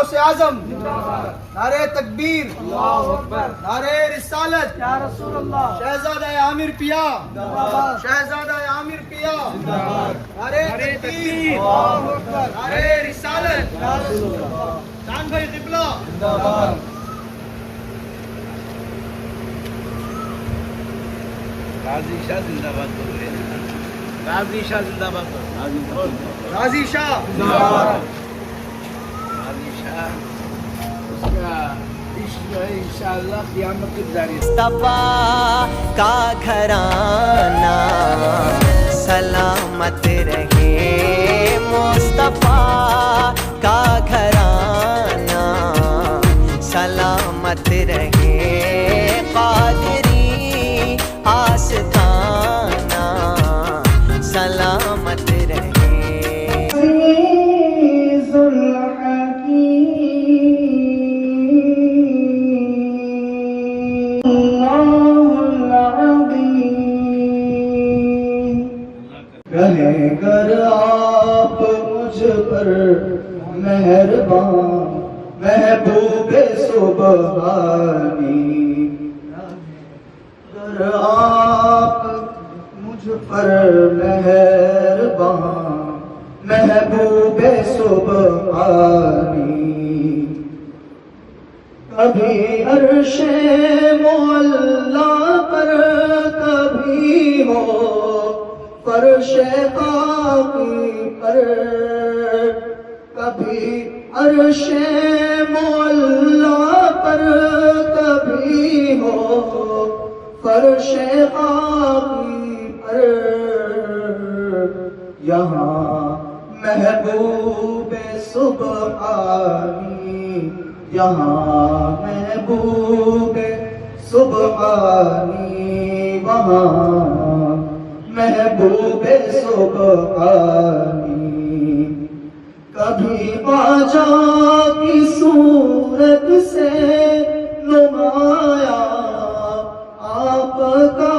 गौसे आजम, नारे तकबीर, नारे रिसालत, शहजादा आमिर पिया, शहजादा आमिर पिया, नारे तकबीर, नारे रिसालत, जान भाई किबला। गाजी शाह जिंदाबाद बोल रहे हैं। गाजी शाह जिंदाबाद। गाजी शाह उसका इश्क जो है इंशाअल्लाह क़यामत की जारी। मुस्तफा का घराना सलामत रहे, मुस्तफा का घराना सलामत रहे, कादरी आस्ताना सलामत रहे। कर आप मुझ पर मेहरबान महबूबे सुबहानी, कर आप मुझ पर मेहरबान महबूबे सुबहानी, कभी अर्शे मुअल्ला पर कभी हो फर्शे खाकी पर, कभी अर्शे मुअल्ला पर कभी हो फर्शे खाकी पर, यहाँ महबूबे सुबहानी, यहाँ महबूबे सुबहानी, वहाँ महबूबे सुबहानी, कभी बाजा की सूरत से नुमाया आपका।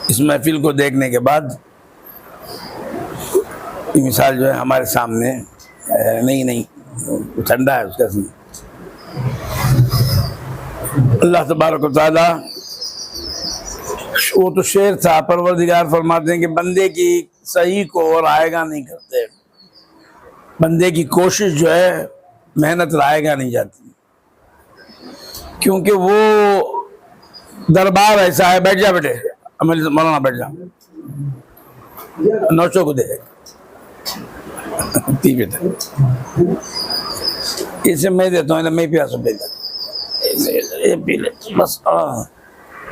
इस महफिल को देखने के बाद ये मिसाल जो है हमारे सामने नहीं ठंडा है उसका। अल्लाह तबारक व तआला, वो तो शेर था, परवरदिगार फरमाते हैं कि बंदे की सही को और आएगा नहीं करते, बंदे की कोशिश जो है मेहनत रायगा नहीं जाती, क्योंकि वो दरबार ऐसा है। बैठ जा बेटे, मौलाना बैठ जा, नौशो को दे बेटा, इसे मैं देता हूँ, मैं पिया सब देता, ये पी ले बस।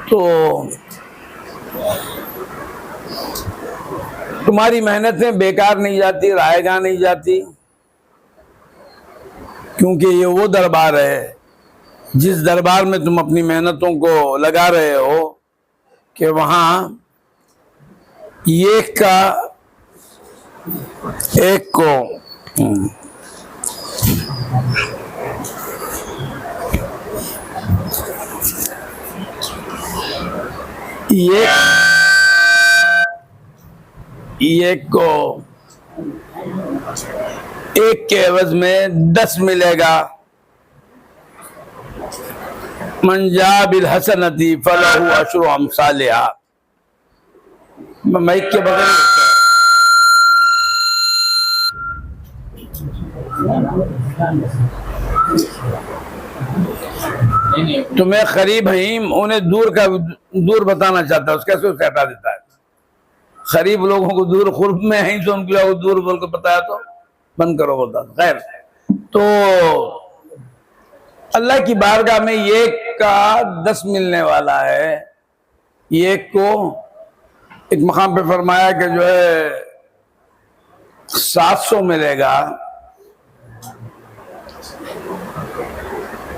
तो तुम्हारी मेहनतें बेकार नहीं जाती, रायगा नहीं जाती, क्योंकि ये वो दरबार है जिस दरबार में तुम अपनी मेहनतों को लगा रहे हो कि वहाँ एक को एक के एवज में 10 मिलेगा। मन जा बिल हसनती फलहु अशरु अमसालिहा। माइक के बगल तुम्हें खरीब हईम उन्हें दूर बताना चाहता है, उसके कैसे उसे हटा देता है। खरीब लोगों को दूर, खुर्ब में है तो उनको दूर बोल के बताया तो बंद करो बोलता। खैर, तो अल्लाह की बारगाह में एक का 10 मिलने वाला है। एक को एक मकाम पे फरमाया कि जो है 700 मिलेगा।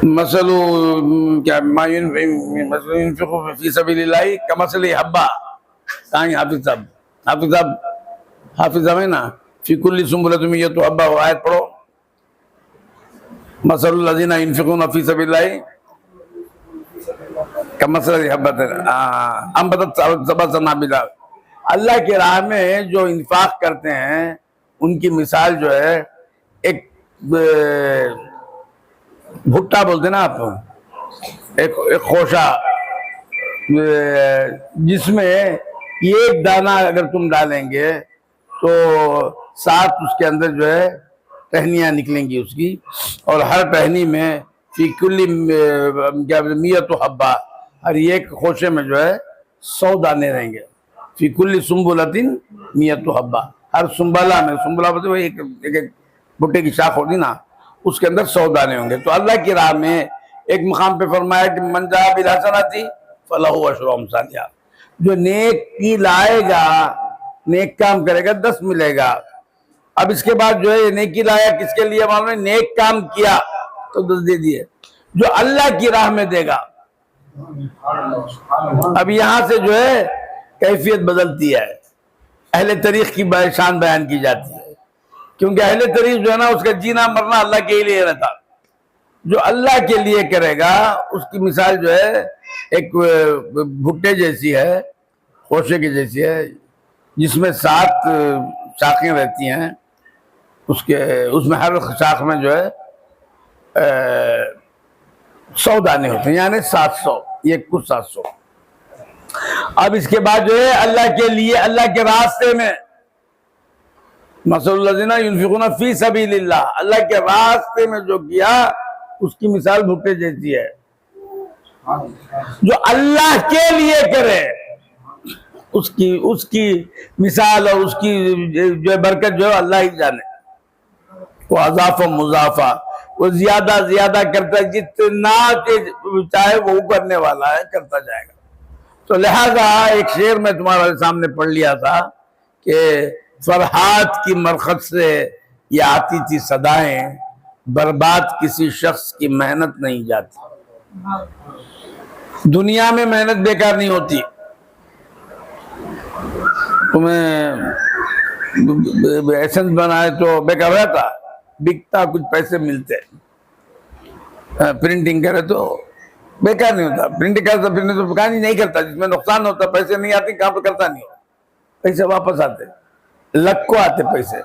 मसलू क्या मायून फी सबीलिल्लाह कमसली हब्बा। कहाँ हाफिज साहब है ना, फी कुल्ली सुंबुलतिन ये तो हब्बा हो। आयत पढ़ो। मसलुल लज़ीना युनफ़िक़ूना फी सबीलिल्लाह कमसली हब्बतिन अंबतत सबअ सनाबिला। अल्लाह की राह में जो इंफाक करते हैं उनकी मिसाल जो है एक भुट्टा बोलते ना आप, एक खोशा, जिसमें एक दाना अगर तुम डालेंगे तो 7 उसके अंदर जो है टहनियाँ निकलेंगी उसकी, और हर टहनी में फी कुल्ली क्या मियत हब्बा, हर एक खोशे में जो है 100 दाने रहेंगे। फी कुल्ली सुम्बुलतिन मियत हब्बा, हर सुम्बला में, सुम्बला बोलते वो एक एक भुट्टे की शाख होती ना, उसके अंदर 100 दाने होंगे। तो अल्लाह की राह में एक मकाम पे फरमाया कि मन जा बिल हसनाती फलहु अशरु अमसालिहा, जो नेक की लाएगा, नेक काम करेगा 10 मिलेगा। अब इसके बाद जो है नेकी लाया किसके लिए मालूम है? नेक काम किया तो 10 दे दिए, जो अल्लाह की राह में देगा। अब यहां से जो है कैफियत बदलती है, अहले तरीक की शान बयान की जाती है, क्योंकि अहले तरीक जो है ना उसका जीना मरना अल्लाह के लिए रहता। जो अल्लाह के लिए करेगा उसकी मिसाल जो है एक भुट्टे जैसी है, खोशे की जैसी है, जिसमें 7 शाखें रहती हैं, उसमें हर शाख में जो है 100 दाने होते हैं, यानी 700, ये कुछ 700। अब इसके बाद जो है अल्लाह के लिए, अल्लाह के रास्ते में, मसलुल्लज़ीना युनफिकूना फी सबीलिल्लाह, अल्लाह के रास्ते में जो किया उसकी मिसाल भुट्टे जैसी है। जो अल्लाह के लिए करे उसकी मिसाल और उसकी जो बरकत जो है अल्लाह ही जाने। वो अज़ाफ़ा मुज़ाफ़ा, वो ज्यादा करता है, जितना चाहे वो करने वाला है, करता जाएगा। तो लिहाजा एक शेर में तुम्हारे सामने पढ़ लिया था कि फरहाद की मरखत से ये आती थी सदाएं, बर्बाद किसी शख्स की मेहनत नहीं जाती। दुनिया में मेहनत बेकार नहीं होती। तुम्हें एसेंस बनाए तो बेकार रहता, बिकता कुछ पैसे मिलते, प्रिंटिंग करे तो बेकार नहीं होता। प्रिंटिंग करता फिर तो काम नहीं करता, जिसमें नुकसान होता, पैसे नहीं आते, काम पे करता नहीं, पैसे वापस आते, लग को आते पैसे।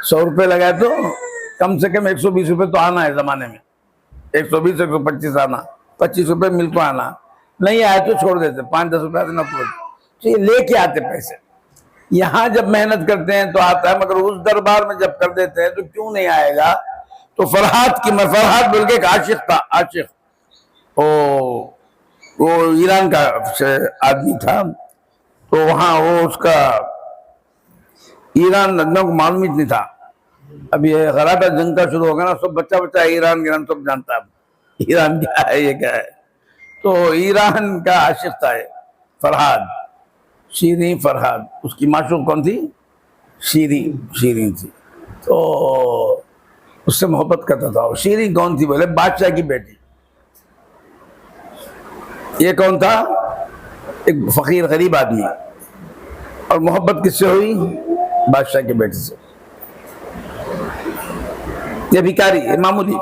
100 रुपये लगाए तो कम से कम 120 रुपये तो आना है जमाने में, 120 125 आना, 25 रुपये मिल तो आना, नहीं आए तो छोड़ देते, 5-10 रुपये आते ना पूरे, तो ये लेके आते पैसे। यहाँ जब मेहनत करते हैं तो आता है, मगर उस दरबार में जब कर देते हैं तो क्यों नहीं आएगा। तो फरहाद फरहाद बोल के एक आशिक था, आशिक, वो ईरान का आदमी था। तो वहाँ वो उसका ईरान लगने को मालूम ही नहीं था। अब ये गराटा जंग का शुरू हो गया ना, सब बच्चा ईरान सब जानता है ईरान क्या है, ये क्या है। तो ईरान का आशिक था फरहाद, शीरीन फरहाद, उसकी माशूक कौन थी? शीरीन थी। तो उससे मोहब्बत करता था। शीरीन कौन थी? बोले बादशाह की बेटी। ये कौन था? एक फकीर गरीब आदमी। और मोहब्बत किससे हुई? बादशाह के बेटे से। ये भिखारी, ये मामूली,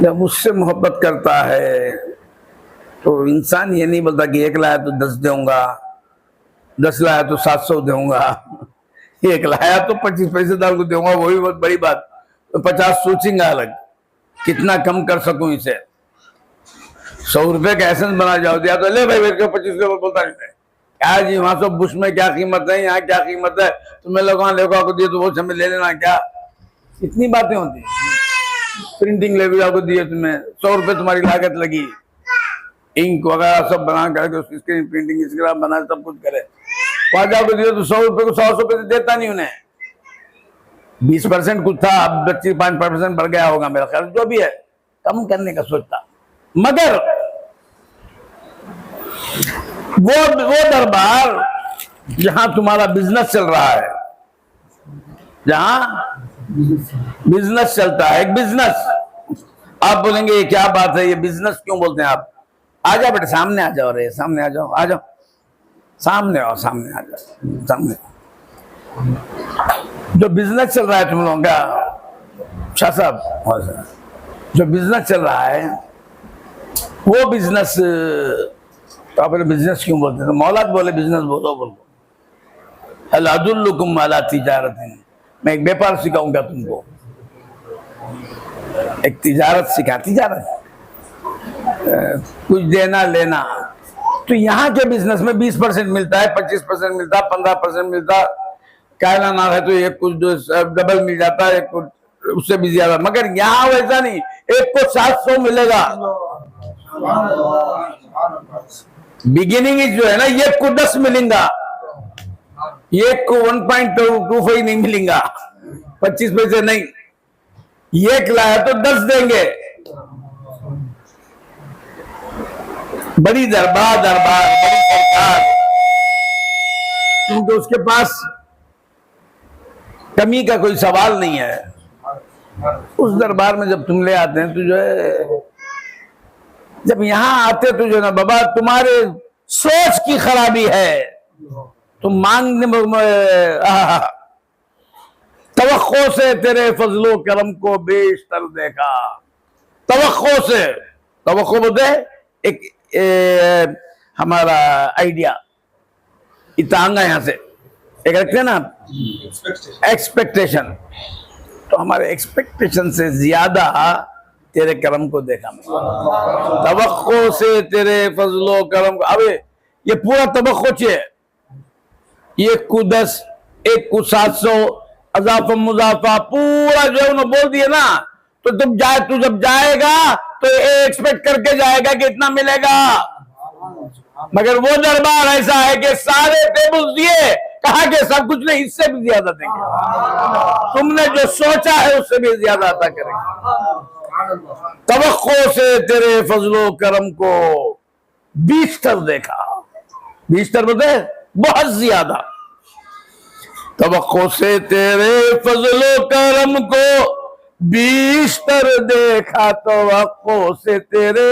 जब मुझसे मोहब्बत करता है तो इंसान ये नहीं बोलता कि 1 लाया तो 10 दूंगा, 10 लाया तो 700 दूंगा, 1 लाया तो 25 पैसे दाल को दूंगा, वही बहुत बड़ी बात। तो 50 सोचेंगे अलग, कितना कम कर सकूं इसे। 100 रुपये का एसेंस बना जाओ, दिया तो ले भाई, मेरे को 25 रुपये बोलता नहीं है। क्या जी वहां सब बुश में क्या कीमत है, यहाँ क्या कीमत है, तुम्हें लोग वहां लेगा को दिए तो वो समय ले लेना, क्या इतनी बातें होती। प्रिंटिंग लेगा को दिए, तुम्हें 100 रुपये तुम्हारी लागत लगी, इंक वगैरह सब बना करके उसकी स्क्रीन प्रिंटिंग स्क्रीन बना सब कुछ करे, वहां जाकर दिए तो 100 रुपये को 100 रुपये से देता नहीं उन्हें। 20% कुछ था, अब 25% बढ़ गया होगा मेरा ख्याल, जो भी है कम करने का सोचता। मगर वो दरबार जहां तुम्हारा बिजनेस चल रहा है, जहां बिजनेस चलता है, एक बिजनेस, आप बोलेंगे ये क्या बात है, ये बिजनेस क्यों बोलते हैं आप? आ जाओ बेटे, सामने आ जाओ, रे सामने आ जाओ, आ जाओ सामने, आओ सामने आ जाओ सामने। जो बिजनेस चल रहा है तुम लोगों का, शाह साहब, जो बिजनेस चल रहा है वो बिजनेस, तो आप बिजनेस क्यों बोलते हैं? मौलाद बोले बिजनेस बोलो, हल अदुल्लुकुम अला तिजारतिन मैं एक व्यापार सिखाऊंगा तुमको, एक तिजारत सिखा, तिजारत कुछ देना लेना। तो यहाँ के बिजनेस में 20% मिलता है, 25% मिलता है, 15% मिलता है, कहना ना है तो एक कुछ डबल मिल जाता है, एक कुछ उससे भी ज्यादा। मगर यहाँ वैसा नहीं, एक को 700 मिलेगा। बिगिनिंग जो है ना, एक को 10 मिलेगा, एक को 1.25 नहीं मिलेगा, 25 पैसे नहीं। एक लाया तो 10 देंगे। बड़ी दरबार बड़ी सरकार, क्योंकि उसके पास कमी का कोई सवाल नहीं है। उस दरबार में जब तुम ले आते हैं तो जो है, जब यहां आते तो जो है ना बाबा, तुम्हारे सोच की खराबी है, तुम मांगने तवक्को से तेरे फजलो करम को बेशतर देखा। तवक्को से, तवक्को बोलते एक हमारा आइडिया, इतांगा यहां से एक रखते हैं ना, एक्सपेक्टेशन। तो हमारे एक्सपेक्टेशन से ज्यादा तेरे करम को देखा मैं, तवक्को से तेरे फजलो करम को। अबे ये पूरा तवक्को चाहिए, एक को 10, एक को 700, अजाफा मुजाफा पूरा जो है उन्होंने बोल दिया ना। तो तू जब जाएगा तो एक्सपेक्ट करके जाएगा कि इतना मिलेगा। मगर वो दरबार ऐसा है कि सारे टेबल दिए, कहा कि सब कुछ नहीं, इससे भी ज्यादा देंगे, तुमने जो सोचा है उससे भी ज्यादा अता करेंगे। तवक्को से तेरे फजलो करम को बीस्तर देखा, बीस्तर बोलते बहुत ज्यादा। तवक्को से तेरे फजलो करम को बीस्तर देखा, तवक्को से तेरे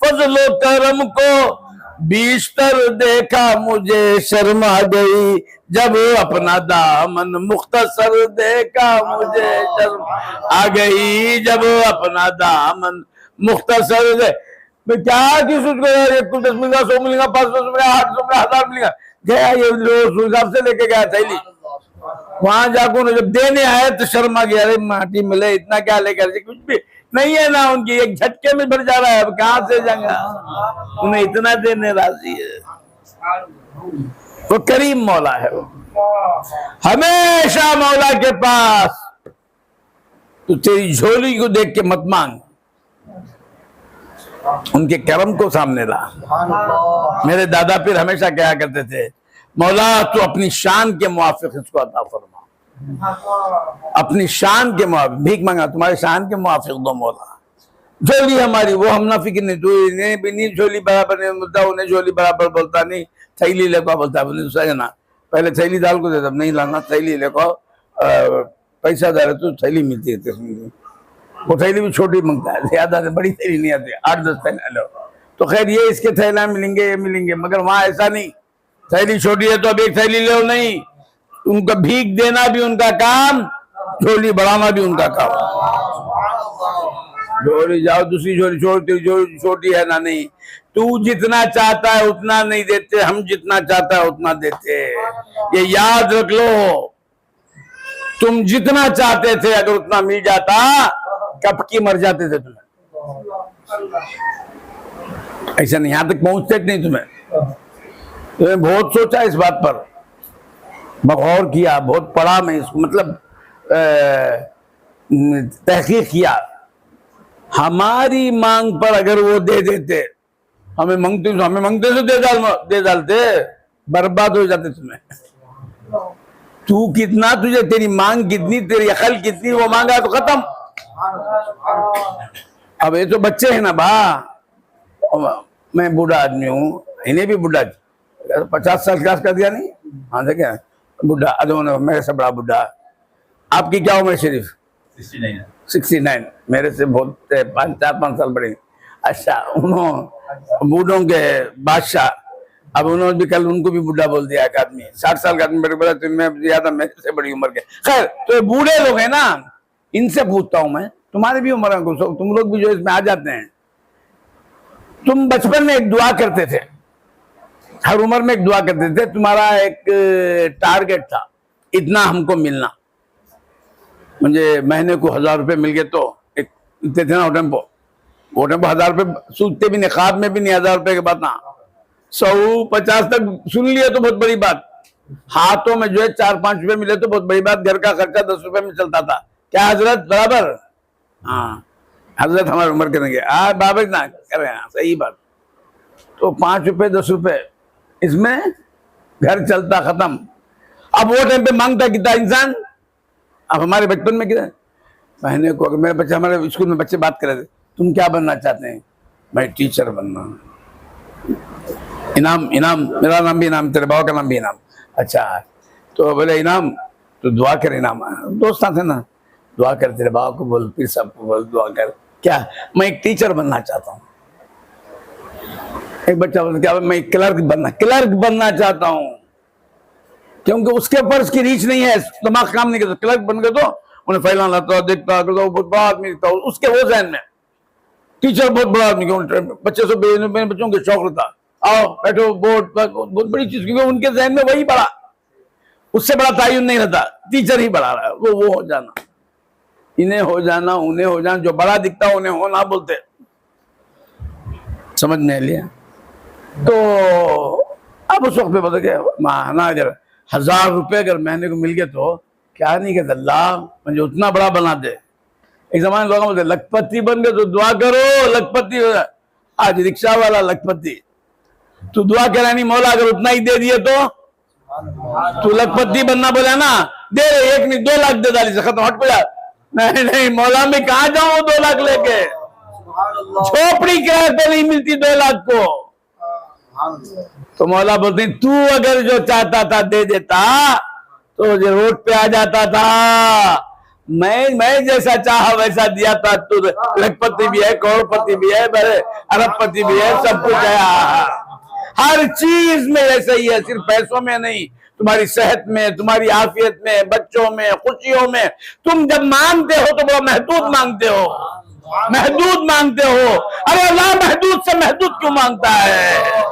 फजलो करम को बीस्तर देखा। मुझे शर्मा गई जब अपना दामन मुख्तसर देखा, मुझे शर्म आ गई जब अपना दामन मुख्तसर दे। मैं क्या किस उसको 10 मिलेगा, 100 मिलेगा, 500 मिलेगा, 800 मिलेगा, 1000 मिलेगा। गया ये हिसाब से लेके गया थैली, वहां जाकर जब देने आए तो शर्मा गया, अरे माटी मिले, इतना क्या लेकर, कुछ भी नहीं है ना उनकी, एक झटके में भर जा रहा है, अब कहां से जाएगा, उन्हें इतना देने राजी है। वो करीम मौला है, वो हमेशा मौला के पास। तो तेरी झोली को देख के मत मांग, उनके करम को सामने ला। मेरे दादा पीर हमेशा कहा करते थे, मौला तू अपनी शान के मुआफिक इसको अता फरमा, अपनी शान के मुआफिक भीख मांगा, तुम्हारे शान के मुआफिक दो मौला। झोली हमारी वो हम ना फिक्र नहीं, तू इन्हें भी नहीं झोली बराबर नहीं बोलता, उन्हें झोली बराबर बोलता नहीं, थैली लेको बोलता है ना, पहले थैली डाल को देता, नहीं लाना थैली लेको, पैसा दे रहे तो थैली मिलती है, वो थैली भी छोटी मांगता है, ज्यादा बड़ी थैली नहीं आती, 8-10 थैला लो। तो खैर ये इसके थैला मिलेंगे, ये मिलेंगे, मगर वहां ऐसा नहीं, थैली छोटी है तो अब एक थैली ले नहीं, उनका भीख देना भी उनका काम, झोली बढ़ाना भी उनका काम। झोली जाओ दूसरी झोली छोटी है ना, नहीं, तू जितना चाहता है उतना नहीं देते, हम जितना चाहता है उतना देते। ये याद रख लो, तुम जितना चाहते थे अगर उतना मिल जाता, कब की मर जाते थे तुम्हें। ऐसा नहीं, यहां तक पहुंचते नहीं तुम्हें। तुम्हें बहुत सोचा इस बात पर, गौर किया, बहुत पढ़ा मैं इसको, मतलब तहकीक किया। हमारी मांग पर अगर वो दे देते, हमें मांगते तो दे डालते, बर्बाद हो जाते तुम्हें। तू कितना, तुझे तेरी मांग कितनी, तेरी अकल कितनी, वो मांगा तो खत्म। अब ये तो बच्चे हैं ना बा, मैं बूढ़ा आदमी हूँ, इन्हें भी बूढ़ा, 50 साल क्लास कर दिया नहीं, हाँ से क्या बुढ़ा, अरे मेरे से बड़ा बुढ़ा। आपकी क्या उम्र शरीफ? 69। मेरे से बहुत 4-5 साल बड़े। अच्छा, उन्होंने बूढ़ों के बादशाह, अब उन्होंने भी कल उनको भी बुढ़ा बोल दिया एक आदमी, 60 साल का आदमी, बड़े बड़ा, तुम्हें ज्यादा मेरे से बड़ी उम्र के। खैर, तो ये बूढ़े लोग हैं ना, इनसे पूछता हूं मैं, तुम्हारी भी उम्र है, तुम लोग भी जो इसमें आ जाते हैं, तुम बचपन में एक दुआ करते थे, हर उम्र में एक दुआ करते थे, तुम्हारा एक टारगेट था, इतना हमको मिलना, मुझे महीने को 1000 रुपये मिल गए तो एक इतने थे ना वो टेम्पो 1000 रुपये सूझते भी नहीं, ख्वाब में भी नहीं 1000 रुपये के बाद ना 150 तक सुन लिया तो बहुत बड़ी बात, हाथों में जो है 4-5 रुपए मिले तो बहुत बड़ी बात, घर का खर्चा 10 रुपए में चलता था। क्या हजरत बराबर? हाँ हजरत हमारी उम्र करेंगे बाबर ना कर रहे हैं, सही बात। तो 5 रुपए 10 रुपए इसमें घर चलता खत्म। अब वो टाइम पे मांगता कितना इंसान। अब हमारे बचपन में क्या महीने को, अगर मेरे बच्चे, हमारे स्कूल में बच्चे बात कर रहे थे, तुम क्या बनना चाहते हैं? मैं टीचर बनना। इनाम इनाम, मेरा नाम भी इनाम, तेरे बाबा का नाम भी इनाम। अच्छा तो बोले इनाम तो दुआ कर, इनाम दोस्त थे ना, दुआ कर, तेरे बाबा को बोल, फिर सबको बोल दुआ कर। क्या? मैं एक टीचर बनना चाहता हूँ। एक बच्चा बोलता क्या? मैं क्लर्क बनना चाहता हूँ, क्योंकि उसके ऊपर उसकी रीच नहीं है, दिमाग काम नहीं करता। क्लर्क बन गए तो उन्हें फैलाना था, देखता बहुत बड़ा आदमी दिखता, उसके वो जहन में। टीचर बहुत बड़ा आदमी, बच्चे से बच्चों के शौक रहता, आओ बैठो बोर्ड पर, बहुत बड़ी चीज, क्योंकि उनके जहन में वही बड़ा, उससे बड़ा तायुन नहीं रहता, टीचर ही बड़ा रहा है। वो हो जाना, इन्हें हो जाना, उन्हें हो जाना, जो बड़ा दिखता उन्हें हो ना बोलते। समझ नहीं लिया? तो अब उस वक्त पे बता गया माना, अगर 1000 रुपए अगर महीने को मिल गए तो क्या नहीं कहता, अल्लाह मुझे उतना बड़ा बना दे। एक जमाने लोग बोलते लखपति बन गए तो दुआ करो लखपति। आज रिक्शा वाला लखपति, तू दुआ करानी मौला अगर उतना ही दे दिए तो तू लखपति बनना बोला ना, दे रहे 1 नहीं 2 लाख दे डाली से खत्म, हट पड़ा। नहीं मौला में कहा जाऊं 2 लाख लेके, झोपड़ी किराए पे नहीं मिलती 2 लाख को। तो मौला बोलते तू अगर जो चाहता था दे देता तो जो रोड पे आ जाता था, मैं जैसा चाहा वैसा दिया था। तू लखपति भी है, करोड़पति भी है, बड़े अरबपति भी है, सब कुछ है, हर चीज में ऐसा ही है, सिर्फ पैसों में नहीं, तुम्हारी सेहत में, तुम्हारी आफियत में, बच्चों में, खुशियों में। तुम जब मांगते हो तो बड़ा महदूद मांगते हो, महदूद मांगते हो। अरे अल्लाह महदूद से महदूद क्यों मांगता है?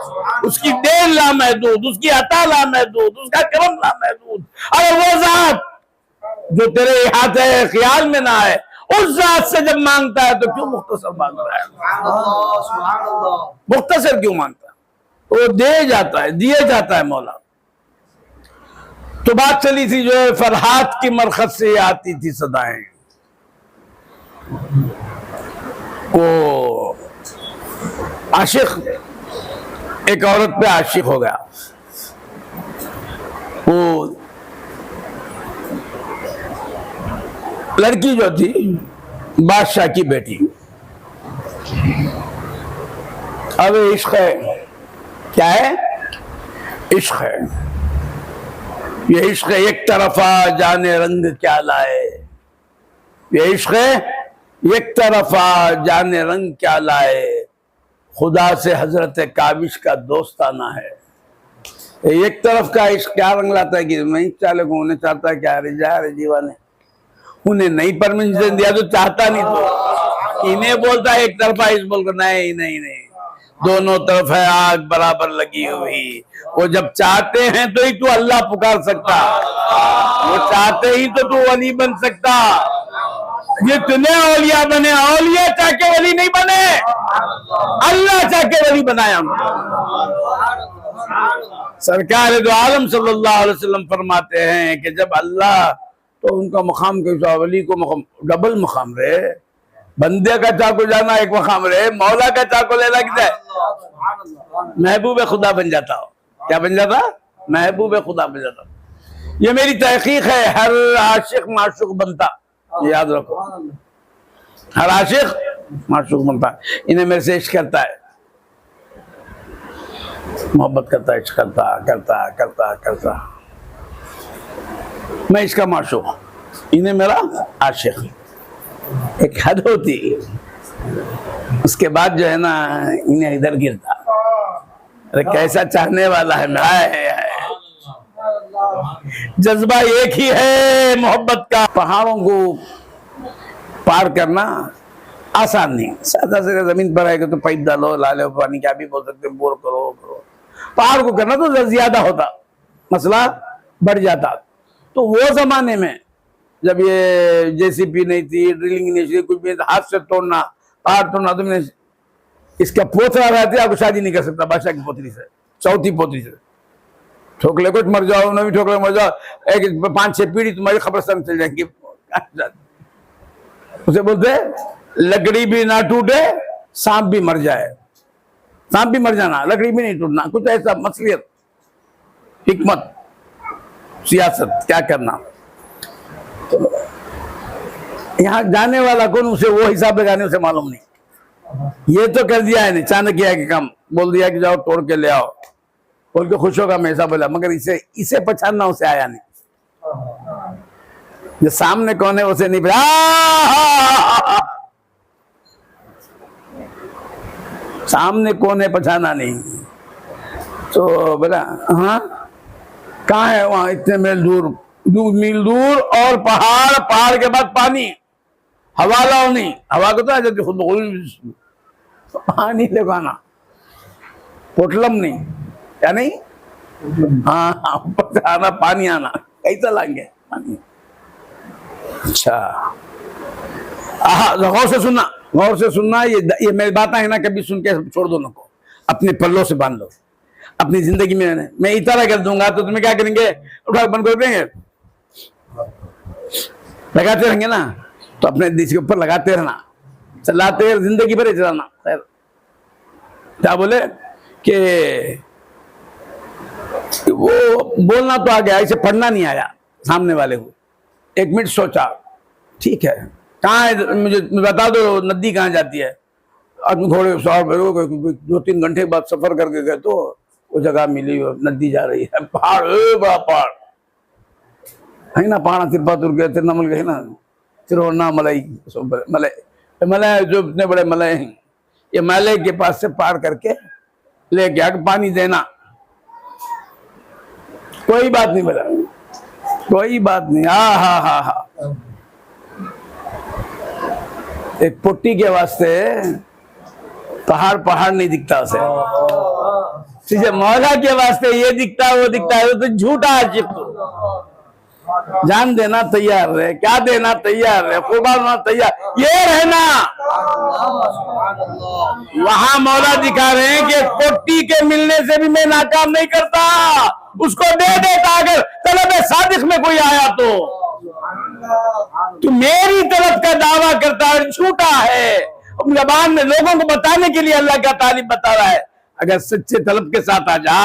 उसकी देन ला महदूद, उसकी अता ला महदूद, उसका करम ला महदूद। अरे वो जात जो तेरे हाथ है ख्याल में ना है, उस जात से जब मांगता है तो क्यों मुख्तसर मांग रहा है? मुख्तसर क्यों मांगता है? वो दे जाता है, दिए जाता है मौला। तो बात चली थी जो फरहात की मरखज से आती थी सदाएं, वो आशिक एक औरत पे आशिक हो गया। वो लड़की जो थी बादशाह की बेटी। अब इश्क है, क्या है? इश्क है। ये इश्क एक तरफा जाने रंग क्या लाए, ये इश्क एक तरफा जाने रंग क्या लाए, खुदा से हजरत काबिश का दोस्ताना है। एक तरफ का इश्क क्या रंग लाता है कि मैं चाले को उन्हें चाहता है क्या रे दीवाने, उन्हें नहीं परमिशन दिया तो चाहता नहीं, तो इन्हें बोलता है एक तरफा इश्क, बोलकर नहीं नहीं नहीं, दोनों तरफ है आग बराबर लगी हुई। वो जब चाहते हैं तो ही तू अल्लाह पुकार सकता, वो चाहते ही तो तू वली बन सकता। ये तूने औलिया बने, औलिया चाह के वली नहीं बने, अल्लाह चाह के वली बनाया। सरकार दो आलम सल्लल्लाहु अलैहि वसल्लम फरमाते हैं कि जब अल्लाह, तो उनका मकाम के वली को मकाम डबल मकाम रहे, बंदे का चाको जाना एक मकाम रहे, मौला का चाको लेना कितना महबूब खुदा बन जाता हो। क्या बन जाता? महबूब खुदा बन जाता। ये मेरी तहकीक है, हर आशिक माशूक बनता, ये याद रखो, हर आशिक माशूक बनता। इन्हें मेरे से इश्क करता है, मोहब्बत करता है, इश्क करता करता करता करता, मैं इसका माशूक, इन्हें मेरा आशिक। एक हद होती, उसके बाद जो है ना इन्हें इधर गिरता। अरे कैसा चाहने वाला है मेरा, जज्बा एक ही है मोहब्बत का। पहाड़ों को पार करना आसान नहीं, सादा से जमीन पर आएगा तो पाइप डालो, ला लो पानी, क्या भी बोल सकते, बोर करो। पहाड़ को करना तो ज्यादा होता, मसला बढ़ जाता। तो वो जमाने में जब ये जेसीबी नहीं थी, ड्रिलिंग नहीं थी, कुछ भी हाथ से तोड़ना, पहाड़ तोड़ना, तो मैंने इसका पोतरा रहती आपको शादी नहीं कर सकता बादशाह की पोतरी से, चौथी पोतरी से। ठोकले कुछ मर जाओ, न भी ठोकले मर जाओ, एक 5-6 पीढ़ी तुम्हारी खबरस्तान चल जाएंगी। उसे बोलते लकड़ी भी ना टूटे, सांप भी मर जाए। सांप भी मर जाना, लकड़ी भी नहीं टूटना, कुछ ऐसा मसलियत, हिकमत, सियासत क्या करना। तो यहाँ जाने वाला कौन, उसे वो हिसाब लगाने उसे मालूम नहीं। ये तो कर दिया है नहीं, अचानक किया कि काम बोल दिया कि जाओ तोड़ के ले आओ, बोल के खुश होगा मैं ऐसा बोला, मगर इसे पहचानना उसे आया नहीं। जो सामने कौन है उसे नहीं सामने कौन है पहचाना नहीं। तो बोला हाँ कहाँ है, वहां इतने मील दूर, 2 मील दूर, और पहाड़, पहाड़ के बाद पानी, हवा लाओ नहीं, हवा को तो आ जाती खुद पानी लगाना, पोटलम नहीं, क्या नहीं, हाँ ऊपर से आना, पानी आना, कैसा लाएंगे पानी। अच्छा गौर से सुनना, गौर से सुनना, ये मेरी बात है ना, कभी सुन के छोड़ दो, नको अपने पल्लों से बांध लो। अपनी जिंदगी में मैं इतारा कर दूंगा तो तुम्हें क्या करेंगे, उठा बंद कर देंगे, लगाते रहेंगे ना, तो अपने दिल के ऊपर लगाते रहना, चलाते जिंदगी भर चलाना। खैर क्या बोले कि वो बोलना तो आ गया, इसे पढ़ना नहीं आया सामने वाले को। 1 मिनट सोचा, ठीक है कहाँ है, मुझे बता दो नदी कहाँ जाती है। आदमी घोड़े 2-3 घंटे बाद सफर करके गए तो वो जगह मिली, नदी जा रही है, पहाड़, बड़ा पहाड़ है ना, पहाड़ तिरुपति गए, तिरुवन्नामल गए ना, तिरुवन्नामलाई मलय, मलय जो इतने बड़े मलय हैं, ये मलय के पास से पार करके ले गया पानी देना। कोई बात नहीं बोला, कोई बात नहीं, हा। एक पुट्टी के वास्ते पहाड़ नहीं दिखता उसे, सीधे मौला के वास्ते ये दिखता वो दिखता है, तो झूठा आशिक। जान देना तैयार है, क्या देना तैयार है, कुर्बान होना तैयार, ये रहना। वहां मौला दिखा रहे हैं कि पुट्टी के मिलने से भी मैं नाकाम नहीं करता, उसको दे देता अगर तलब सादिक में कोई आया तो मेरी तरफ का दावा करता है, झूठा है। जबान में लोगों को बताने के लिए अल्लाह का तालिब बता रहा है, अगर सच्चे तलब के साथ आ जा।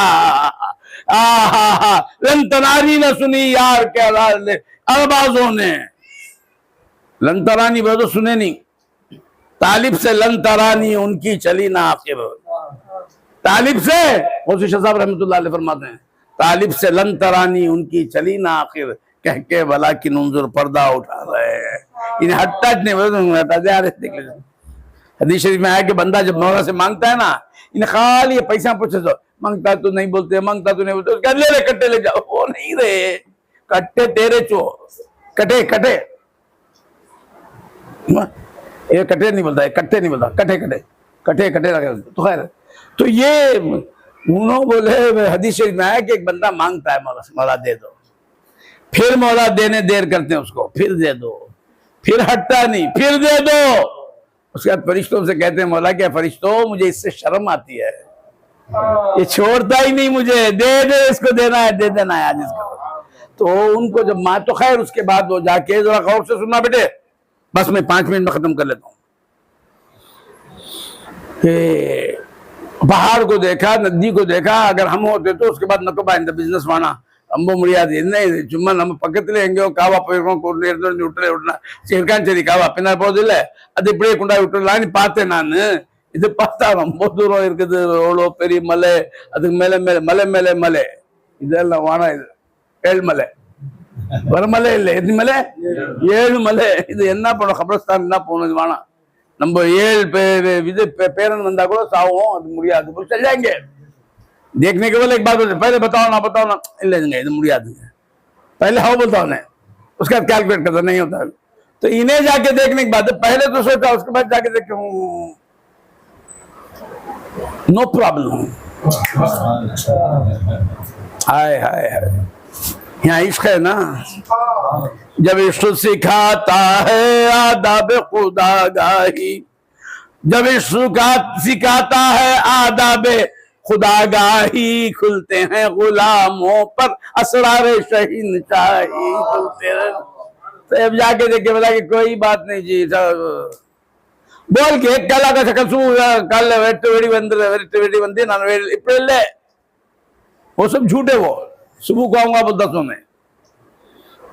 लन तनानी न सुनी यार क्या अरबाजों ने, लन तरानी तो सुने नहीं, तालिब से लन तरानी उनकी चली ना आखिर। तालिब से गौसी शाह साहब रहमतुल्लाह अलैह फरमाते हैं, तालिब से लन तरानी उनकी चली ना आखिर, कह के भला की नंजुर पर्दा उठा रहे हैं। इन्हें हट्टा नहीं हटा दे यार। देख लीजिए हदीस शरीफ में आया कि बंदा जब मौला से मांगता है ना, इन्हें खाली पैसा पूछे तो मांगता तो नहीं बोलते, मांगता तो नहीं बोलते, उसका ले कट्टे ले जाओ, वो नहीं रहे कट्टे तेरे कटे ये कट्टे नहीं बोलता है, कट्टे नहीं बोलता, कटे लगे। तो खैर तो ये उन्होंने बोले हदीस शरीफ में आया कि एक बंदा मांगता है मौला से, मौला दे दो, फिर मौला देने देर करते हैं उसको, फिर दे दो, फिर हटता नहीं, फिर दे दो। उसके बाद फरिश्तों से कहते हैं मौला क्या फरिश्तों मुझे इससे शर्म आती है, ये छोड़ता ही नहीं मुझे, दे दे इसको देना है, दे देना है आज इसको। तो उनको जब माँ, तो खैर उसके बाद वो जाके जरा गौर से सुनना बेटे, बस मैं 5 मिनट में खत्म कर लेता हूँ। पहाड़ को देखा, नदी को देखा, अगर हम होते तो उसके बाद नकबा इन द बिजनेस वाना अंबो मुड़ियादी चुम्मा हम पकतले ಹೆಂಗೆ ಕಾವ ಪೈರ್ಕೊಂಡು ಕೂರ್ಕೊಂಡು ಉಟ್ರೆ ಸೇರ್ಕಾಂಚೇರಿ ಕಾವ பின்னால் போதில்ல அது இப்படியே கொண்டாடி விட்டுலான்னு பார்த்தேன் நான். இது பார்த்தா ரொம்ப தூரம் இருக்குது, அவ்வளோ பெரிய மலை, அதுக்கு மேல மேல மலை, இதெல்லாம் வானா இது 7 மலை வரமலை இல்லை, எது மலை 7 மலை. இது என்ன பண்ணும், கபரஸ்தான் என்ன போகணும், இது வேணாம், நம்ம 7 இது பேரன் வந்தா கூட சாவும், அது முடியாது, चल जाएंगे। देखने के बोले एक बात पहले बताओ ना ये मुड़ियादुंगा, पहले हाँ बोलता हूँ उसके बाद कैलकुलेट करता नहीं होता। तो इन्हें जाके देखने के बाद पहले तो सोचा, उसके बाद जाके देखता हूँ नो प्रॉब्लम। हाय हाय हाय, यहाँ इश्क है ना, जब इश्क सिखाता है आदाब खुदागाही, जब इश्क सिखाता है आदाब खुदागाही, खुलते हैं गुलामों पर असरार शहीनशाही, खुलते हैं। तो अब जाके देख के बोला कि कोई बात नहीं जी सब बोल के कल आगे कल कल वेटी बंदी नान इपड़े वो सब झूठे। वो सुबह को आऊंगा बोलता सोने,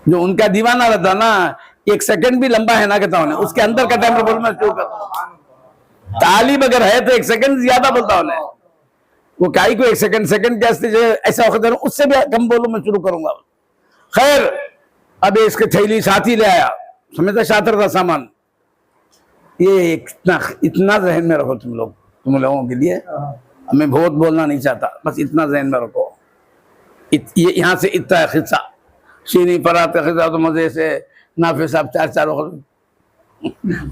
जो उनका दीवाना रहता ना, एक सेकंड भी लंबा है ना कहता उन्हें, उसके अंदर का टाइम बोलना शुरू करता। तालीब अगर है तो एक सेकंड ज्यादा बोलता उन्हें, वो काई को एक सेकंड कैसे ऐसा वक्त उससे भी कम बोलो मैं शुरू करूंगा। खैर अब इसके थैली साथ ही ले आया, समझता शातिर था सामान। ये इतना जहन में रखो तुम लोगों के लिए, मैं बहुत बोलना नहीं चाहता, बस इतना जहन में रखो। ये यहाँ से इतना खिस्सा शीनी पराठा खिस्सा तो मजे से नाफे साहब चार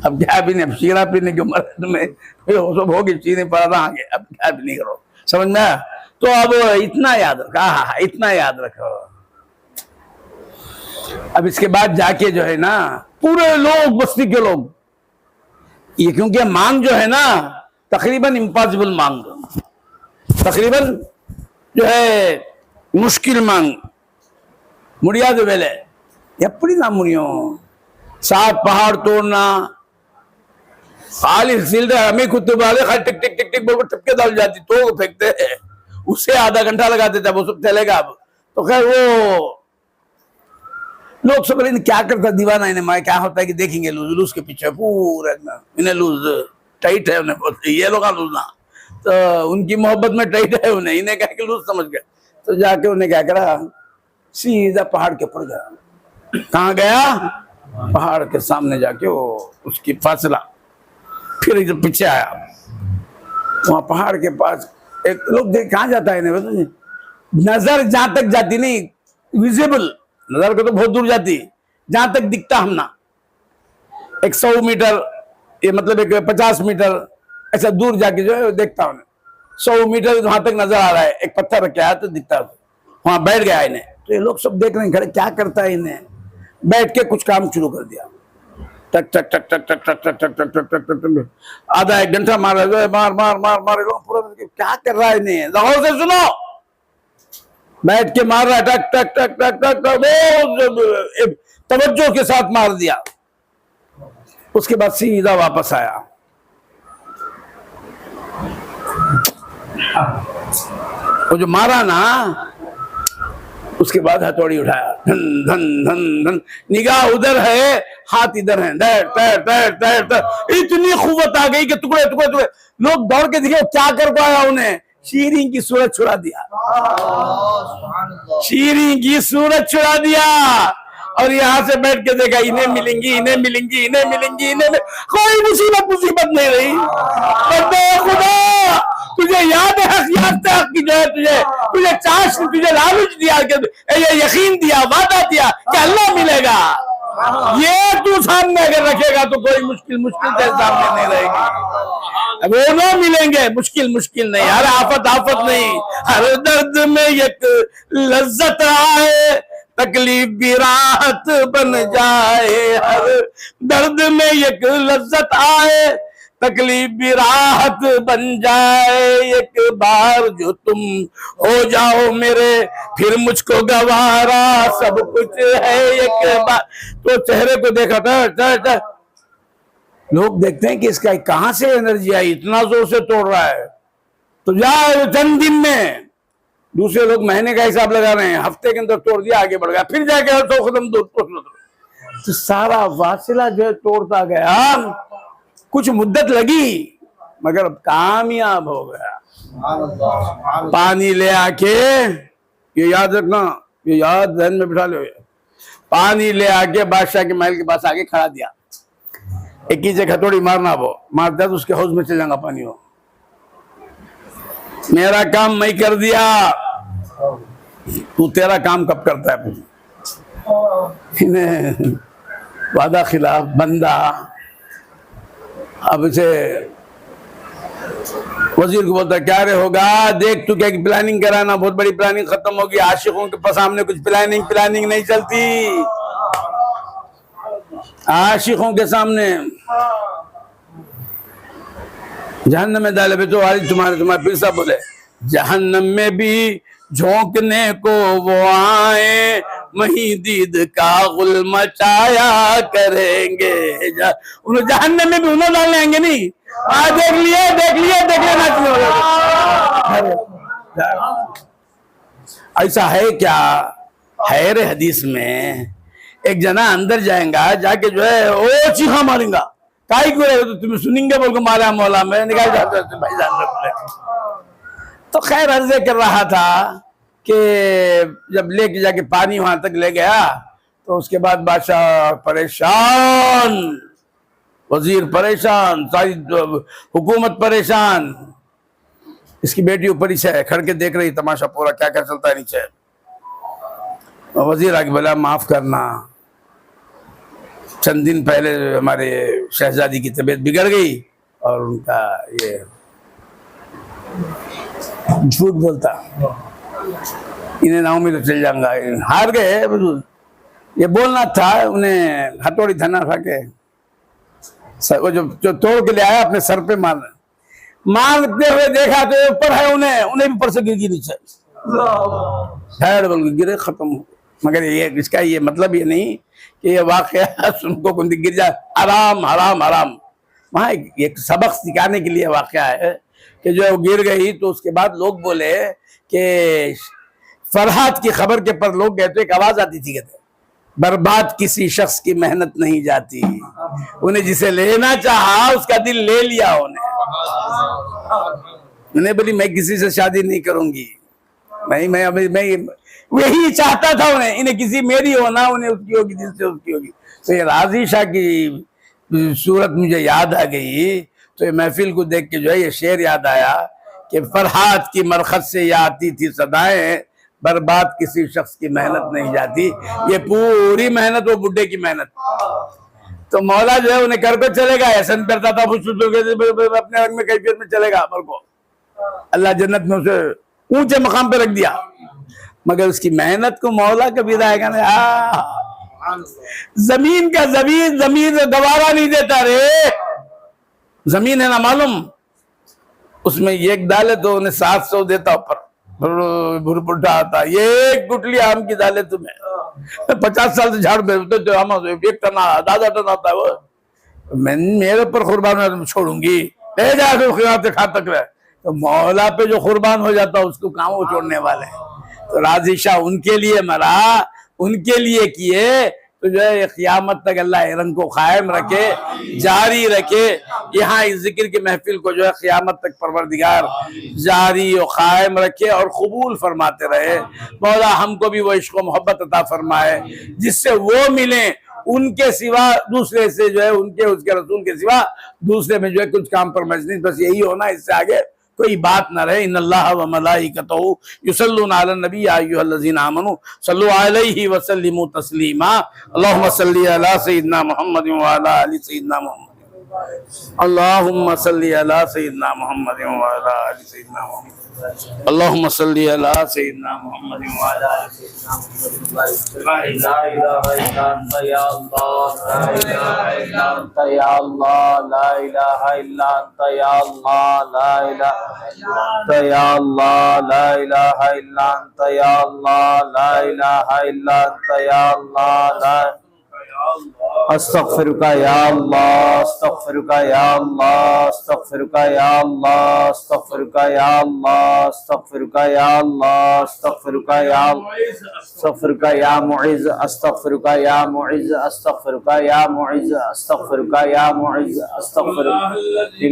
अब क्या भी नहीं, अब शीरा पीने की उम्र में सब होगी, चीनी पराठा आगे, अब क्या भी नहीं करो, समझ में आया? तो अब इतना याद रखो, हाँ इतना याद रखो। अब इसके बाद जाके जो है ना पूरे लोग बस्ती के लोग ये, क्योंकि मांग जो है ना तकरीबन इम्पॉसिबल मांग, तकरीबन जो है मुश्किल मांग मुड़ियाद वेले एप्पड़ी ना मुड़ियो 7 पहाड़ तोड़ना खाली सिल रहे हमें खुद वाले खाली टिक टिक टिक टिक बोल टपके डाल जाती तो फेंकते हैं, उससे आधा घंटा लगा देता, वो सब चलेगा। अब तो खैर वो लोग सब क्या करता दीवाना इन्हें माए, क्या होता है कि देखेंगे लूज के पीछे पूरा इन्हें लूज टाइट है, उन्हें बोलते ये लोग लूज ना, तो उनकी मोहब्बत में टाइट है उन्हें, इन्हें क्या लूज समझ गए। तो जाके उन्हें क्या करा, सीधा पहाड़ के ऊपर गया। कहाँ गया? पहाड़ के सामने जाके वो उसकी फासला, फिर जब पीछे आया वहां पहाड़ के पास एक लोग देख कहाँ जाता है इन्हें, नजर जहां तक जाती नहीं, विजिबल नजर को तो बहुत दूर जाती, जहां तक दिखता हम ना, 100 मीटर ये मतलब एक 50 मीटर ऐसा दूर जाके जो है देखता हूं, 100 मीटर वहां तक नजर आ रहा है, एक पत्थर रखा है तो दिखता, वहां बैठ गया इन्हें। तो ये लोग सब देख रहे हैं खड़े क्या करता है इन्हें, बैठ के कुछ काम शुरू कर दिया, टक टक टक टक टक टक टक टक टक टक टक, आधा एक घंटा मार मार मार मार मार पूरा, क्या कर रहा है इन्हें, गौर से सुनो, बैठ के मार रहा है टक टक टक टक टक टक, तवज्जो के साथ मार दिया। उसके बाद सीधा वापस आया, वो जो मारा ना उसके बाद हथौड़ी उठाया, धन धन धन धन, निगाह उधर है हाथ इधर है, डर डर डर डर डर, इतनी कुव्वत आ गई कि टुकड़े टुकड़े टुकड़े, लोग दौड़ के दिखे क्या कर पाया, उन्हें शीरीं की सूरत छुड़ा दिया, शीरीं की सूरत छुड़ा दिया। और यहाँ से बैठ के देखा इन्हें मिलेंगी इन्हें मिलेंगी इन्हें मिलेंगी इन्हें कोई मुसीबत नहीं रही। खुदा तुझे याद है हक की जो है, तुझे चाश तुझे लालच दिया, ये यकीन दिया, वादा दिया कि अल्लाह मिलेगा, ये तू सामने अगर रखेगा तो कोई मुश्किल तेरे सामने नहीं रहेगी। वो ना मिलेंगे, मुश्किल नहीं, हर आफत नहीं, हर दर्द में एक लज्जत आए, तकलीफ भी राहत बन जाए, हर दर्द में एक लज्जत आए, तकलीफ भी राहत बन जाए, एक बार जो तुम हो जाओ मेरे, फिर मुझको गवारा सब कुछ है एक बार। तो चेहरे को देखा था, लोग देखते हैं कि इसका कहां से एनर्जी आई, इतना जोर से तोड़ रहा है। तो जाए चंद दिन में, दूसरे लोग महीने का हिसाब लगा रहे हैं, हफ्ते के अंदर तोड़ दिया, आगे बढ़ गया, फिर जाके तो खत्म तो सारा वासिला जो है तोड़ता गया। कुछ मुद्दत लगी मगर कामयाब हो गया। पानी ले आके, ये याद रखना, ये याद ध्यान में बिठा लो, पानी ले आके बादशाह के महल के पास आके खड़ा दिया, एक ही जगह हथौड़ी मारना, वो मारता तो उसके हौज में चल जाएगा पानी, हो मेरा काम मैं कर दिया, तू तेरा काम कब करता है? वादा खिलाफ बंदा। अब इसे वजीर को बोलता क्या रे होगा, देख तू क्या प्लानिंग कराना, बहुत बड़ी प्लानिंग खत्म होगी, आशिकों के पास सामने कुछ प्लानिंग नहीं चलती। आशिकों के सामने जहन्नम में डाले तो वाली तुम्हारे पीर साहब बोले जहन्नम में भी झोंकने को वो आए वहीं दीद का गुल मचाया करेंगे। उन्हें जहन्नम में भी उन्हें डाल लेंगे नहीं। देख लेना ऐसा है क्या? है रे हदीस में एक जना अंदर जाएगा, जाके जो है ओ चीखा मारेगा, काई को तो तुम्हें सुनेंगे बोल को मारा मौला में निकाल जाते भाई। तो खैर अर्जे कर रहा था कि जब लेके जाके पानी वहां तक ले गया तो उसके बाद बादशाह परेशान, वजीर परेशान, सारी हुकूमत परेशान। इसकी बेटी ऊपर ही से खड़ के देख रही तमाशा पूरा क्या क्या चलता है नीचे। वजीर आगे बोला माफ करना, चंद दिन पहले हमारे शहजादी की तबीयत बिगड़ गई और उनका ये झूठ बोलता, इन्हें नाव में तो चल जाऊंगा, हार गए। ये बोलना था उन्हें, हथौड़ी धना खा के वो जो तोड़ के ले आया अपने सर पे मारते हुए देखा तो ऊपर है, उन्हें भी ऊपर से गिर नीचे, गिरे खत्म हो। मगर ये इसका ये मतलब ये नहीं कि ये वाकया सुनको कुंदी गिर जाए, हराम हराम हराम। वहाँ एक सबक सिखाने के लिए वाकया है कि जो वो गिर गई तो उसके बाद लोग बोले कि फरहाद की खबर के पर लोग गए तो एक आवाज आती थी, कहते बर्बाद किसी शख्स की मेहनत नहीं जाती। उन्हें जिसे लेना चाहा उसका दिल ले लिया उन्हें बोली मैं किसी से शादी नहीं करूंगी, मैं वही चाहता था उन्हें, इन्हें किसी मेरी होना, उन्हें उसकी होगी, दिल से उसकी होगी। तो ये राजी शाह की सूरत मुझे याद आ गई, तो ये महफिल को देख के जो है ये शेर याद आया कि फरहाद की मरखत से ये आती थी सदाएं, बर्बाद किसी शख्स की मेहनत नहीं जाती। ये पूरी मेहनत वो बुड्ढे की मेहनत। तो मौला जो है उन्हें कर को चलेगा, ऐसा करता था अपने रंग में कैफियत में चलेगा, अमर को अल्लाह जन्नत में उसे ऊंचे मकाम पे रख दिया, मगर उसकी मेहनत को मौला कभी आएगा ना। जमीन का जमीन गवारा नहीं देता रे, जमीन है ना मालूम, उसमें एक डाले तो उन्हें 700 देता ऊपर भुरपुटा आता। ये एक गुटली आम की डाले तुम्हें 50 साल से झाड़ बेचते तो आम 1 टन आधा टन आता है वो, मैं मेरे ऊपर कुर्बान छोड़ूंगी, ले जाकर खा तक रहे। तो मौला पे जो कुर्बान हो जाता उसको कहाँ वो छोड़ने वाले हैं। तो राजी शाह उनके लिए मरा, उनके लिए किए, तो जो है क़यामत तक अल्लाह रंग को कायम रखे, जारी रखे। यहाँ इस जिक्र की महफिल को जो है क़यामत तक परवरदिगार जारी और कायम रखे और कबूल फरमाते रहे। मौला हमको भी वो इश्क़ मोहब्बत अता फरमाए जिससे वो मिले, उनके सिवा दूसरे से जो है, उनके उसके रसूल के सिवा दूसरे में जो है कुछ काम पर मजनी, बस यही होना, इससे आगे कोई बात ना रहे। इन्नल्लाह व मलाइकतहू युसल्लूना अलन नबी या अय्युहल्लज़ीना आमनू सल्लु अलैहि व सल्लिमू तस्लीमा। अल्लाहुम्मा सल्लि अला सय्यिदना मुहम्मद व अला आलि सय्यिदना मुहम्मद। अल्लाहुम्मा सल्लि अला सय्यिदना मुहम्मद व अला आलि सय्यिदना मुहम्मद। अल्लाहुम्मा सल्लि अला सय्यिदना मुहम्मद व अला आलि सय्यिदना मुहम्मद। ला इलाहा इल्ला अंता या अल्लाह, ला इलाहा इल्ला अंता या अल्लाह, ला इलाहा इल्ला अंता या अल्लाह, ला इलाहा इल्ला अंता या अल्लाह, ला इलाहा इल्ला अंता या अल्लाह, ला इलाहा इल्ला अंता या अल्लाह, अस्तगफिरुका या अल्लाह, अस्तगफिरुका या अल्लाह, अस्तगफिरुका या अल्लाह, अस्तगफिरुका या अल्लाह, अस्तगफिरुका या अल्लाह, अस्तगफिरुका या अस्तगफिरुका या मुइज़, अस्तगफिरुका या मुइज़, अस्तगफिरुका या मुइज़, अस्तगफिरुका या मुइज़, अस्तगफिरुका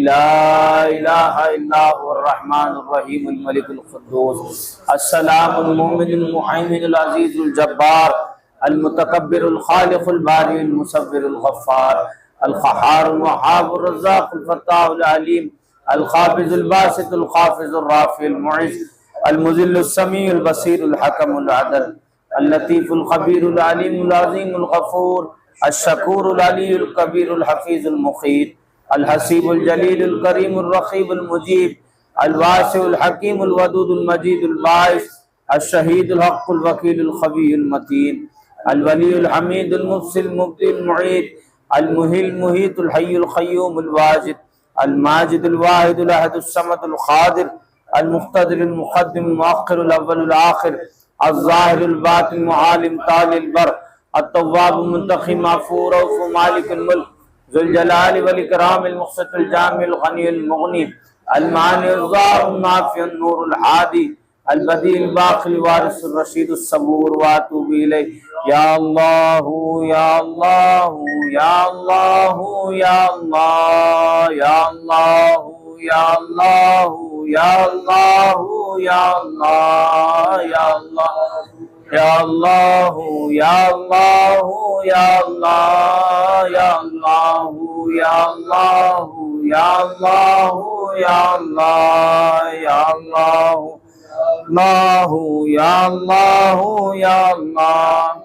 ला इलाहा इल्ला हुवर रहमानुर रहीमुल मलिकुल कुद्दूस अस्सलामुल मुमिनुल मुहैमिनुल अज़ीज़ुल जब्बार अल-मुतकब्बिरुल खालिकुल बारिउल मुसव्विरुल गफ्फार अल-क़हारुल वहाबुर रज़्ज़ाक़ुल फ़त्ताहुल अलीम अल-क़ाबिज़ुल बासितुल क़ाफ़िज़ुर राफ़िउल मुइज़्ज़ अल-मुज़िल्लुस समीउल बसीरुल हकमुल अदल अल-लतीफ़ुल ख़बीरुल अलीमुल अज़ीमुल गफ़ूर अश-शकूरुल अलीयुल कबीरुल हफ़ीज़ुल मुक़ीत अल-हसीबुल जलीलुल करीमुर रक़ीबुल मुजीब अल-वासिउल हकीमुल वदूदुल मजीदुल बाइस अश-शहीदुल हक़्क़ुल वकीलुल ख़वियुल मतीन अल-वलीयुल हमीदुल मुफ़्सिल मुब्दिल मुईद अल मुहिल मुहीतुल हय्युल क़य्यूमुल वाजिद अल माजिदुल वाहिदुल अहदुस समदुल क़ादिर अल मुक़्तदिरुल मुक़द्दिमुल मुअख्खिरुल अव्वलुल आखिर अज़ ज़ाहिरुल बातिन मुआलिम तालिल बर अत-तव्वाब मुंतक़िम गफूर रऊफ़ मालिकुल मुल्क ज़ुल जलाली वल इकरामिल मुक़सितुल जामिल गनियुल मुग़नी अल मानिउज़ ज़ाहिरुन नाफ़िउन नूरुल हादी अल बदील बाक़िल वारिसुर रशीदुस सबूर व अतूबु इलैहि या अल्लाह या अल्लाह या अल्लाह या अल्लाह या अल्लाह या अल्लाह या अल्लाह या अल्लाह या अल्लाह या अल्लाह या अल्लाह या अल्लाह या अल्लाह या अल्लाह या अल्लाह या अल्लाह या अल्लाह अल्लाह या अल्लाह या अल्लाह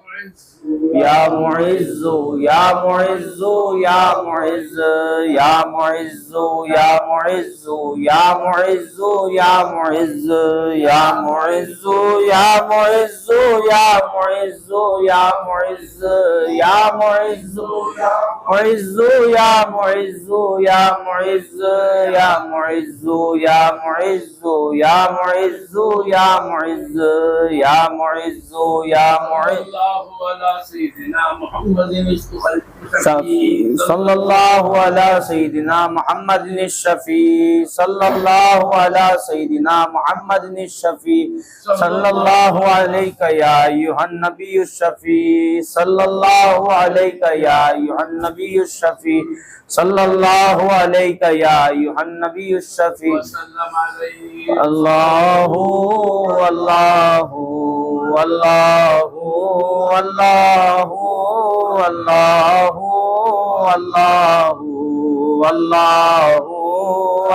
या मुइज़्ज़ु या मुइज़्ज़ु या मुइज़्ज़ु या मुइज़्ज़ु या मुइज़्ज़ु या मुइज़्ज़ु या मुइज़्ज़ु या मुइज़्ज़ु या मुइज़्ज़ु या मुइज़्ज़ु या मुइज़्ज़ु या मुइज़्ज़ु मुइज़्ज़ु या मुइज़्ज़ु या मुइज़्ज़ु या मुइज़्ज़ु या मुइज़्ज़ु या मुइज़्ज़ु या मुइज़्ज़ु या मुइज़्ज़ु या मुइज़्ज़ु सल्लल्लाहु अला सय्यिदिना मुहम्मदिन शफी सल्लल्लाहु अला सय्यिदिना मुहम्मदिन शफी सल्लल्लाहु अलैका या अय्युहन नबिय्यु शफी सल्लल्लाहु अलैका या अय्युहन नबिय्यु शफी सल्लल्लाहु अलैका या अय्युहन नबिय्यु शफी अल्लाहु अल्लाहु अल्लाहु अल्लाहु अल्लाहु अल्लाहु अल्लाहु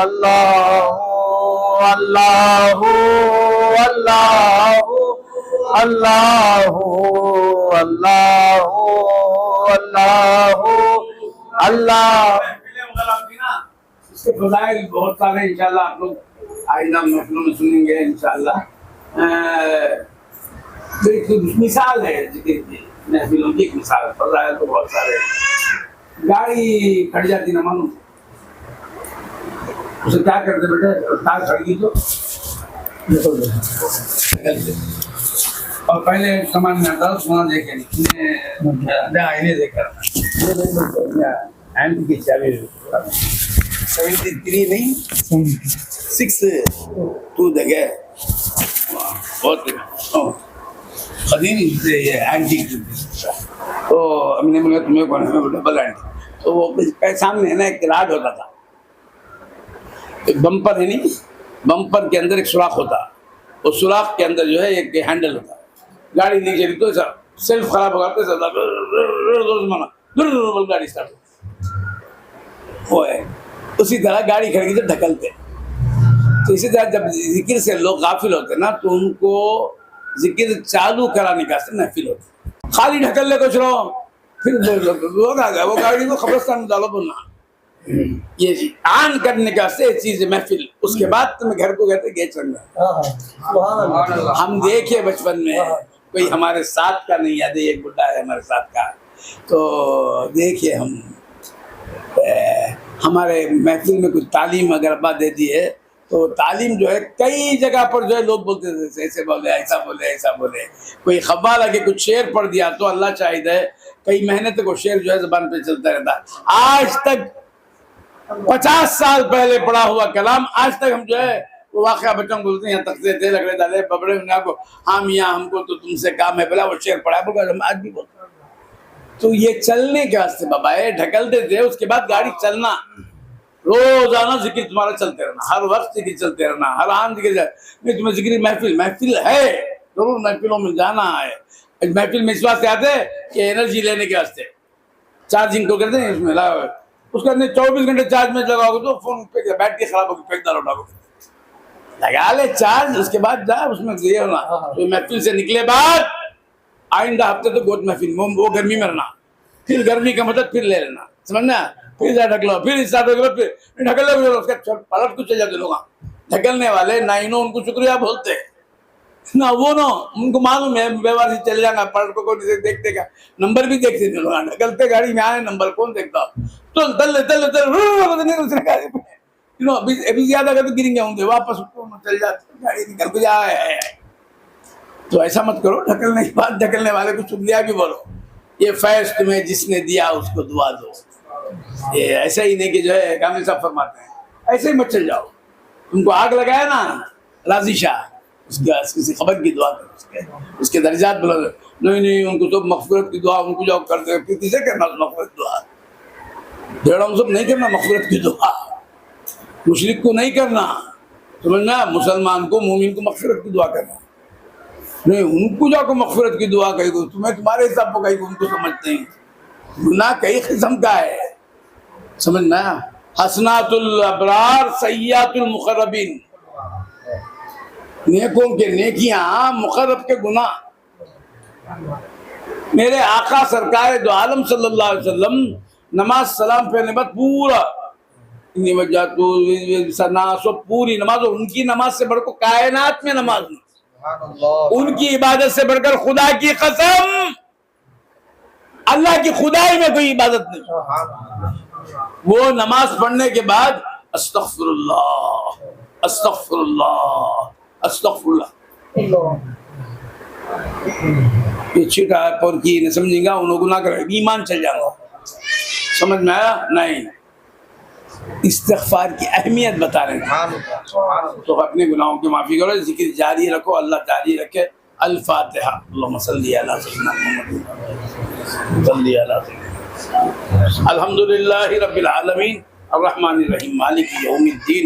अल्लाहु अल्लाहु अल्लाहु अल्लाहु अल्लाहु अल्लाह। इसके फज़ाइल बहुत सारे इंशाल्लाह आप लोग आइंदा महफिलों में सुनेंगे इंशाल्लाह। एक मिसाल है जिक्र की महफिलों की, एक मिसाल, फज़ाइल तो बहुत सारे। गाड़ी खड़ी जाती ना मानो, उसे क्या करते बेटे, कार खड़ी तो और पहले सामान में आता सोना देखे आईने देखा हैंड की चाबी 73 नहीं 6 जगह बहुत कदीम ये एंटीक। तो हमने बोला तुम्हें कौन है, डबल एंटीक। तो वो सामने है ना एक राड होता था, एक बम्पर है नहीं, बम्पर के अंदर एक सुराख होता, उस सुराख के अंदर जो है एक हैंडल होता। गाड़ी नहीं चली तो ऐसा सेल्फ खराब होगा तो ऐसा गाड़ी स्टार्ट वो है। उसी तरह गाड़ी खड़ी तो ढकलते। तो इसी तरह जब जिक्र से लोग गाफिल होते ना तो उनको जिक्र चालू कराने का महफिल होती। खाली ढकल ले कुछ रहो, फिर लोग आ गए, वो गाड़ी को खबरस्तान में डालो बोलना, ये आन करने का से चीज महफिल। उसके बाद तुम्हें घर को कहते गेट रंगा। हम देखे बचपन में कोई हमारे साथ का नहीं याद है, एक बुढ़ा है हमारे साथ का, तो देखिए हम हमारे महफिल में कुछ तालीम अगर अब्बा दे दी है तो तालीम जो है कई जगह पर जो है लोग बोलते थे ऐसे बोले ऐसा बोले ऐसा बोले। कोई खब्बाल आके कुछ शेर पढ़ दिया तो अल्लाह शाहिद है कई महीने तक वो शेर जो है ज़बान पे चलता रहता। आज तक 50 साल पहले पढ़ा हुआ कलाम आज तक हम जो है वो वाक़या बच्चों को बोलते हैं, तख्ते थे लग रहे डाले बबड़े को, हाँ मियाँ हमको तो तुमसे काम है, बोला वो शेर पढ़ा बोला हम आज भी बोलते। तो ये चलने के वास्ते बाबा है, ढकलते थे। उसके बाद गाड़ी चलना, रोजाना जिक्र तुम्हारा चलते रहना, हर वक्त जिक्र चलते रहना, हर आन जिक्र नहीं तुम्हें जिक्र महफिल है, जरूर महफिलों में जाना है। महफिल में इस वास्ते आते हैं कि एनर्जी लेने के वास्ते चार्जिंग को करते हैं, इसमें उसके अंदर 24 घंटे चार्ज में लगाओगे तो फोन बैटरी खराब होगी, फेंक डालो उठाओगे, लगा ले चार्ज। उसके बाद जा उसमें ये होना तो महफिल से निकले बाद आइंदा हफ्ते तो गोद महफिल वो गर्मी में रहना, फिर गर्मी का मतलब फिर ले लेना, समझना, फिर जा ढक लो, फिर स्टार्ट हो गया, फिर ढकल लो, उसका पलट कुछ चल जाते लोग ढकलने वाले ना इन्हों उनको शुक्रिया बोलते ना वो ना उनको मालूम है व्यवहार से चले जाएंगे, पर्यटकों को देखते का नंबर भी देखते नहीं लोग, निकलते गाड़ी में आए नंबर कौन देखता, तो तल दूसरे गाड़ी पे अभी ज्यादा कर गिरेंगे होंगे, वापस चल जाते गाड़ी निकल के जाए। तो ऐसा मत करो, ढकलने की बात, ढकलने वाले को शुक्रिया भी बोलो, ये फैज तुम्हें जिसने दिया उसको दुआ दो। ये ऐसा ही नहीं कि जो है कामिल साहब फरमाते हैं ऐसे ही मत चल जाओ। तुमको आग लगाया ना राजी शाह, उसकी खबर की दुआ करो, उसके दर्जात बुलंद। नहीं उनको तो मग़फ़िरत की दुआ उनको जो करते किसे करना मग़फ़िरत दुआ, भेड़ा सब नहीं करना मग़फ़िरत की दुआ, मुशरिक को नहीं करना, समझना, मुसलमान को मोमिन को मग़फ़िरत की दुआ करना, नहीं उनको जाकर मग़फ़िरत की दुआ कही, तुम्हें तुम्हारे हिसाब पर कही, उनको समझते हैं। गुनाह कई किस्म का है, समझना, हसनातुल अबरार सय्यातुल मुक़र्रबीन, नेकों के नेकियां मुक़र्रब के गुनाह। मेरे आका सरकार दो आलम सल्लल्लाहु अलैहि वसल्लम नमाज सलाम पहले बाद पूरा सब पूरी नमाज, और उनकी नमाज से बढ़कर कायनात में नमाज नहीं, उनकी इबादत से बढ़कर खुदा की कसम अल्लाह की खुदाई में कोई इबादत नहीं। वो नमाज पढ़ने के बाद अस्तग़फिरुल्लाह अस्तग़फिरुल्लाह अस्तग़फिरुल्लाह, ये छिटा पर की नहीं समझेगा, उन्होंने गुनाह कर ईमान चल जाएगा। समझ में आया? नहीं, इस्तिग़फ़ार की अहमियत बता रहे हैं। तो अपने गुनाहों की माफ़ी करो, जिक्र जारी रखो, अल्लाह जारी रखे। अल-फ़ातिहा। अल्लाहुम्मा सल्ली अला सय्यिदिना मुहम्मद सल्ली अला सय्यिदिना। अल्हम्दुलिल्लाहि रब्बिल आलमीन अर्रहमानिर रहीम मालिकि यौमिद्दीन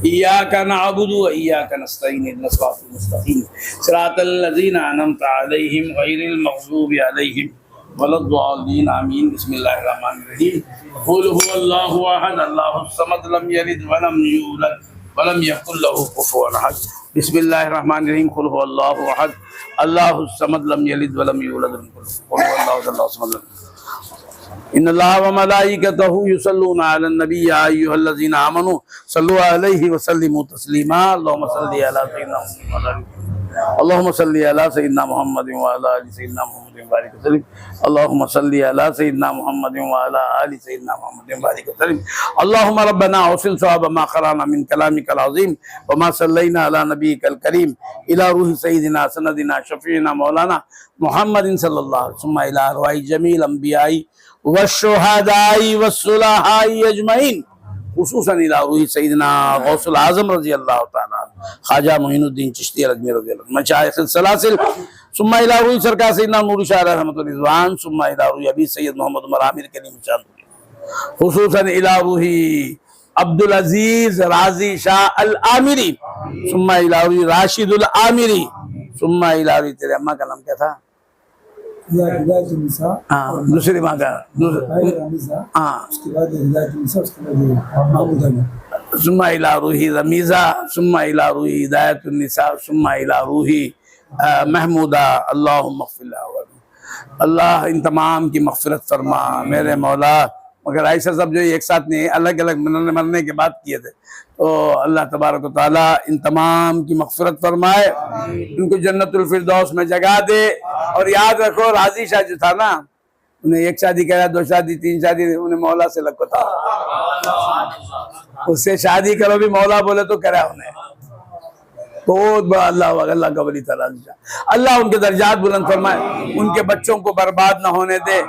इय्याका नअबुदु व इय्याका नस्तईन इहदिनस सिरातल मुस्तक़ीम सिरातल लज़ीना अनअमता अलैहिम गैरिल मग़ज़ूबि अलैहिम वलद्दालीन आमीन। बिस्मिल्लाहिर्रहमानिर्रहीम। क़ुल हुवल्लाहु अहद अल्लाहुस समद लम यलिद वलम यूलद वलम यकुल लहू कुफुवन अहद। बिस्मिल्लाहिर्रहमानिर्रहीम। क़ुल हुवल्लाहु अहद अल्लाहुस समद लम यलिद वलम यूलद वलम यकुल लहू कुफुवन अहद। इन्नल्लाह व मलाइकतहु युसल्लूना अलन नबी या अय्युहल्लज़ीना आमनू सल्लु अलैहि व सल्लिमू तस्लीमा। अल्लाहुम्मा सल्लि अला सय्यिदिना मुहम्मद अल्लाहुम्मा सल्लि अला सय्यिदिना मुहम्मद व अला आलि सय्यिदिना मुहम्मद व बारिक वसल्लिम। अल्लाहुम्मा सल्लि अला सय्यिदिना मुहम्मद व अला आलि सय्यिदिना मुहम्मद व बारिक वसल्लिम। अल्लाहुम्मा रब्बना औसिल सवाब मा क़राना मिन कलामिकल अज़ीम व मा सल्लैना अला नबियिकल करीम इला रूहि सय्यिदिना सनदिना शफ़ीना मौलाना मुहम्मदिन सल्लल्लाहु अलैहि वसल्लम इला अर्वाहि जमील अंबियाई वशुहदाई वस्सुलहाई अजमईन खुसूसन इला रूहि सय्यिदिना गौसुल आज़म रज़ी अल्लाह तआला ख्वाजा मोइनुद्दीन चिश्ती अजमेर रज़ी अल्लाह मशाइख़ सलासिल सुम्मा इला रूहि सरकार सय्यिदना नूर शाह रहमतुल रिज़वान सुम्मा इला रूहि अबी सैयद मोहम्मद उमर आमिर करीम चांदनी खुसूसन इला रूहि अब्दुल अजीज राजी शाह अल आमिरी सुम्मा इला रूहि राशिदुल आमिरी सुम्मा इला रूहि। तेरे अम्मा का नाम क्या था? हाँ, दूसरी माँ का हाँ, सुम्मा इला रूहि रमीज़ा सुम्मा इला रूहि हिदायतुन निसा सुम्मा इला रूहि महमूदा। अल्लाहुम्मा ग़फ़िर लहा। अल्लाह इन तमाम की मग़फ़िरत फरमा मेरे मौला। मगर ऐसा सब जो एक साथ नहीं, अलग अलग मरने के बाद किए थे, तो अल्लाह तबारक व तआला इन तमाम की मग़फ़िरत फरमाए, इनको जन्नतुल फिरदौस में जगह दे। और याद रखो राजी शाह जो था ना, उन्हें एक शादी करा, दो शादी, तीन शादी, उन्हें मौला से लगता था, उससे शादी करो भी मौला बोले तो करा उन्हें। बहुत बड़ा अल्लाह का वली था राजी शाह। अल्लाह उनके दर्जात बुलंद फरमाए, उनके बच्चों को बर्बाद ना होने दे,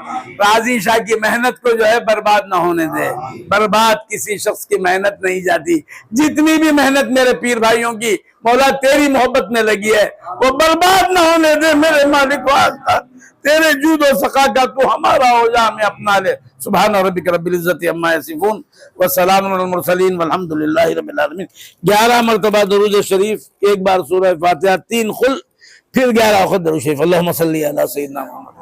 राजी शाह की मेहनत को जो है बर्बाद ना होने दे। बर्बाद किसी शख्स की मेहनत नहीं जाती। जितनी भी मेहनत मेरे पीर भाइयों की मौला तेरी मोहब्बत में लगी है, वो बर्बाद ना होने दे मेरे मालिक वास्ता। तेरे जूद और सखा का तू हमारा हो जा, हमें अपना ले। सुभान रब्बिक रब्बिल इज्जति अम्मा यसिफून व सलामुन अलल मुरसलीन वल्हम्दुलिल्लाहि रब्बिल आलमीन। 11 मरतबा दरूद शरीफ, एक बार सूरह फातिहा, 3 खुल, फिर 11 वक्त दरूद शरीफ। अल्लाहुम्मा सल्ली अला सय्यिदिना मुहम्मद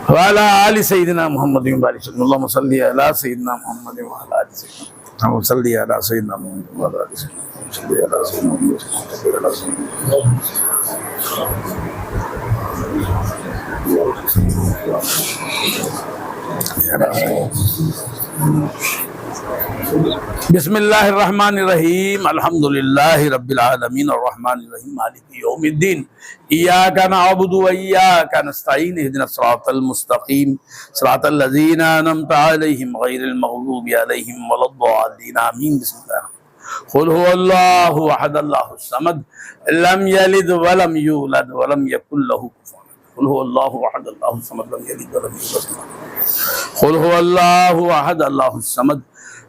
व अला आलि सय्यिदिना मुहम्मद व बारिक वसल्लम। अल्लाहुम्मा सल्ली अला सय्यिदिना मुहम्मद व अला आलि सय्यिदिना मुहम्मद सल्ली अला सय्यिदिना मुहम्मद व अला आलि सय्यिदिना मुहम्मद। बिस्मिल्लाहिर्रहमानिर्रहीम अल्हम्दुलिल्लाहि रब्बिल आलमीन अर्रहमानिर्रहीम मालिकि यौमिद्दीन इय्याका नअबुदु व इय्याका नस्तईन इहदिनस सिरातल मुस्तकीम सिरातल लज़ीना अनअमता अलैहिम गैरिल मग़दूबि अलैहिम वलद्दाल्लीन आमीन। बिस्मिल्लाह क़ुल हुवल्लाहु अहद अल्लाहुस समद लम यलिद व लम यूलद व लम यकुल लहू कुफुवन अहद। क़ुल हुवल्लाहु अहद अल्लाहुस समद लम यलिद व लम यूलद। क़ुल हुवल्लाहु अहद अल्लाहुस समद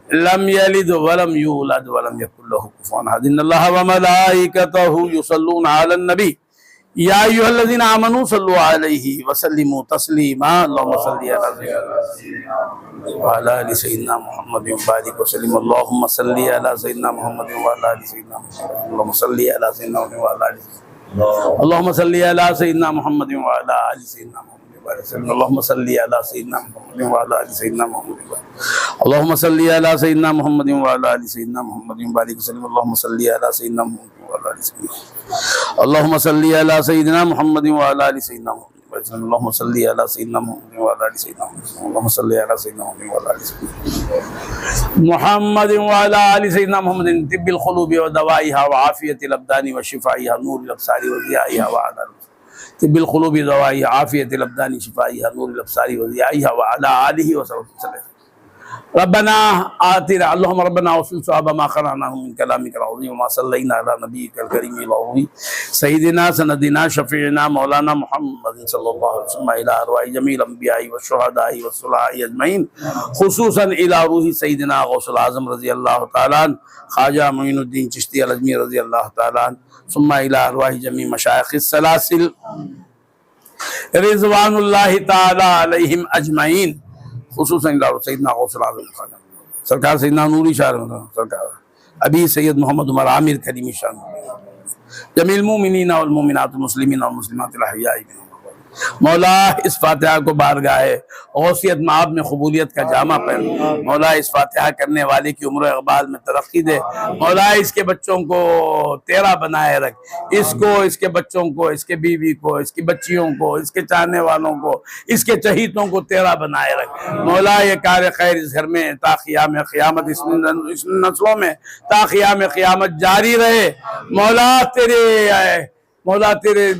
लम यलिद वलम यूलद वलम यकुल लहू कुफुवन अहद। इन्नल्लाह व मलाइकतहु युसल्लूना अलन नबी या अय्युहल्लज़ीना आमनू सल्लु अलैहि व सल्लिमू तस्लीमा। अल्लाहुम्मा सल्लि अला व अला आलि सय्यिदिना मुहम्मद व बारिक व सल्लिम। अल्लाहुम्मा सल्लि अला सय्यिदिना मुहम्मद व अला आलि सय्यिदिना मुहम्मद। अल्लाहुम्मा सल्लि अला सय्यिदिना मुहम्मद व अला आलि अल्लाहुम्मा सल्लि अला सय्यिदिना मुहम्मद व अला आलि सय्यिदिना मुहम्मद। अल्लाहुम्मा सल्लि अला सय्यिदिना मुहम्मद व अला आलि सय्यिदिना मुहम्मद। अल्लाहुम्मा सल्लि अला सय्यिदिना मुहम्मद व अला आलि सय्यिदिना मुहम्मद व बारिक वसल्लम। अल्लाहुम्मा सल्लि अला सय्यिदिना मुहम्मद व अला आलि सय्यिदिना। अल्लाहुम्मा सल्लि अला सय्यिदिना मुहम्मद व अला आलि सय्यिदिना मुहम्मद। अल्लाहुम्मा सल्लि अला सय्यिदिना मुहम्मद व अला आलि सय्यिदिना मुहम्मद। अल्लाहुम्मा सल्लि अला सय्यिदिना मुहम्मद व अला आलि मुहम्मद व अला आलि सय्यिदिना मुहम्मद। तिब्बिल क़ुलूबि व दवाइहा व आफ़ियतिल अब्दानि व शिफ़ाइहा नूरिल अब्सारि व ज़ियाइहा व अला तिब्बिल क़ुलूबि दवाइहा आफ़ियतिल अब्दानि शिफ़ाइहा नूरिल अब्सारि व ज़ियाइहा व अला आलिहि व सल्लम। रब्बना आतिना अल्लाहुम्मा रब्बना वफ़िल सवाब मा क़रअनाहु मिन कलामिकल अज़ीम व मा सल्लैना अला नबिय्यिकल करीमिल अज़ीम सय्यिदिना सनदिना शफ़ीअना मौलाना मुहम्मद सल्लल्लाहु अलैहि वसल्लम इला अरवाहि जमील अंबियाई व शुहदाई व सुलहाई अजमईन खुसूसन इला रूहि सय्यिदिना गौसुल आज़म रज़ियल्लाहु तआला अन्हु ख्वाजा मोइनुद्दीन चिश्ती अल-अजमी रज़ियल्लाहु तआला अन्हु सुम्मा इला अरवाहि जमी मशाइख़िस सलासिल रिज़वानुल्लाहि तआला अलैहिम अजमईन खुसूसन इला सय्यिदना गौसुल आज़म सरकार सय्यिदना नूरी शाह सरकार अभी सैयद मोहम्मद उमर आमिर करीमी शाह जमील मोमिनीन वल मोमिनात मुस्लिमीन और मुस्लिमात अल-अहयाई मौला इस फातिहा को बारगाह गौसियत माब में कबूलियत का जामा पहन। मौला इस फातिहा करने वाले की उम्र इक़बाल में तरक्की दे। मौला इसके बच्चों को तेरा बनाए रख, इसको, इसके बच्चों को, इसके बीवी को, इसकी बच्चियों को, इसके चाहने वालों को, इसके चहीतों को तेरा बनाए रख। मौला ये कार खैर इस घर में ता क़ियाम क़ियामत इस नस्लों में ता क़ियाम क़ियामत जारी रहे। मौला तेरे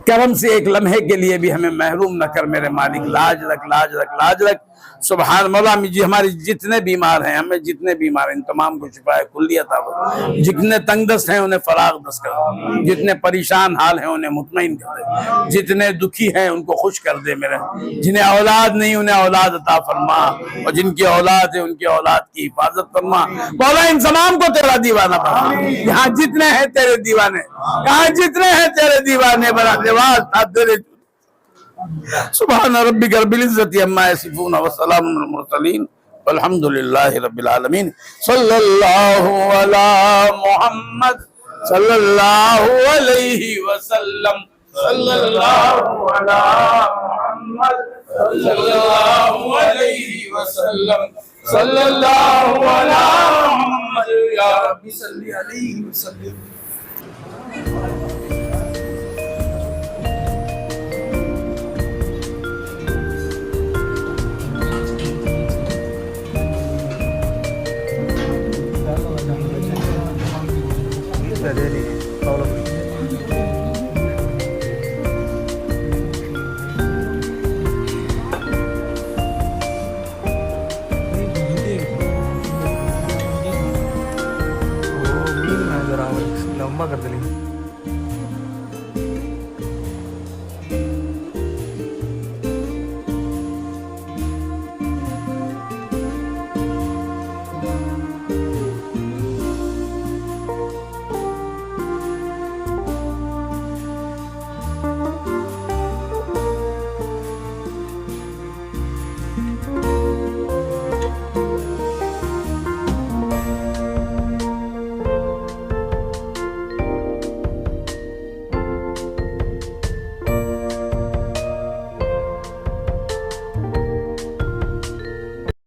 करम से एक लम्हे के लिए भी हमें महरूम न कर मेरे मालिक। लाज रख, लाज रख, लाज रख। सुभान मौला जी हमारे जितने बीमार हैं, हमें जितने बीमार हैं इन तमाम को शिफाए कुल्ली अता फरमा। जितने तंगदस्त हैं उन्हें फराग दस्त कर, जितने परेशान हाल हैं उन्हें मुतमईन कर दे, जितने दुखी हैं उनको खुश कर दे मेरे। जिन्हें औलाद नहीं उन्हें औलाद अता फरमा और जिनकी औलाद है उनकी औलाद की हिफाजत फरमा। मौला इन तमाम को तेरा दीवाना बना। यहाँ जितने हैं तेरे दीवाने, यहाँ जितने हैं तेरे दीवाने बना देवाज तेरे। सुभान रब्बिक रब्बिल इज़्ज़ति अम्मा यसिफून व सलामुन अलल मुरसलीन वल्हम्दुलिल्लाहि रब्बिल आलमीन। सल्लल्लाहु अला मुहम्मद सल्लल्लाहु अलैहि वसल्लम। सल्लल्लाहु अला मुहम्मद सल्लल्लाहु अलैहि वसल्लम। सल्लल्लाहु अला मुहम्मद या रब्बी सल्ली अलैहि वसल्लम।